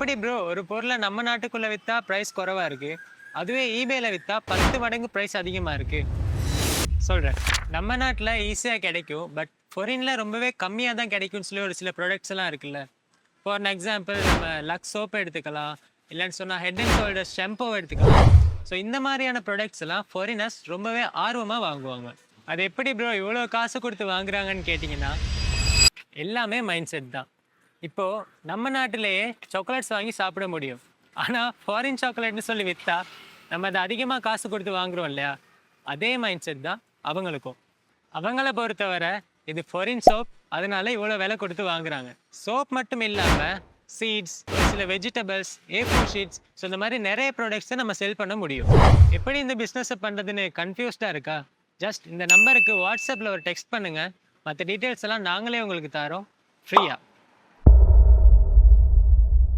எப்படி ப்ரோ ஒரு பொருளை நம்ம நாட்டுக்குள்ள வித்தா பிரைஸ் குறைவா இருக்கு, அதுவே ஈபேல வித்தா 10 மடங்கு பிரைஸ் அதிகமா இருக்கு? சொல்றேன். நம்ம நாட்டுல ஈஸியா கிடைக்கும். பட் ஃபாரின்ல ரொம்பவே கம்மியா தான் கிடைக்கும்னு சொல்லி ஒரு சில ப்ராடக்ட்ஸ் எல்லாம் இருக்குல்ல. ஃபார் அன் எக்ஸாம்பிள் நம்ம லக்ஸ் சோப் எடுத்துக்கலாம். இல்லைன்னு சொன்னா ஹெட் அண்ட் ஷோல்டர்ஸ் ஷாம்பூவை எடுத்துக்கலாம். ஸோ இந்த மாதிரியான ப்ராடக்ட்ஸ் எல்லாம் ஃபாரினர்ஸ் ரொம்பவே ஆர்வமா வாங்குவாங்க. அது எப்படி ப்ரோ இவ்வளோ காசு கொடுத்து வாங்குறாங்கன்னு கேட்டிங்கன்னா, எல்லாமே மைண்ட் செட் தான். இப்போ நம்ம நாட்டிலேயே சாக்லேட்ஸ் வாங்கி சாப்பிட முடியும். ஆனா ஃபாரின் சாக்லேட்னு சொல்லி வித்தா நம்ம அதை அதிகமா காசு கொடுத்து வாங்குறோம் இல்லையா? அதே மைண்ட் செட் தான் அவங்களுக்கும். அவங்கள பொறுத்தவரை இது ஃபாரின் சோப், அதனால இவ்வளோ விலை கொடுத்து வாங்குறாங்க. சோப் மட்டும் இல்லாம சீட்ஸ், ஒரு சில வெஜிடபிள்ஸ், A4 ஷீட்ஸ், ஸோ இந்த மாதிரி நிறைய ப்ராடக்ட்ஸை நம்ம செல் பண்ண முடியும். எப்படி இந்த பிஸ்னஸை பண்ணுறதுன்னு கன்ஃபியூஸ்டாக இருக்கா? ஜஸ்ட் இந்த நம்பருக்கு வாட்ஸ்அப்பில் ஒரு டெக்ஸ்ட் பண்ணுங்க. மற்ற டீட்டெயில்ஸ் எல்லாம் நாங்களே உங்களுக்கு தரோம் ஃப்ரீயாக.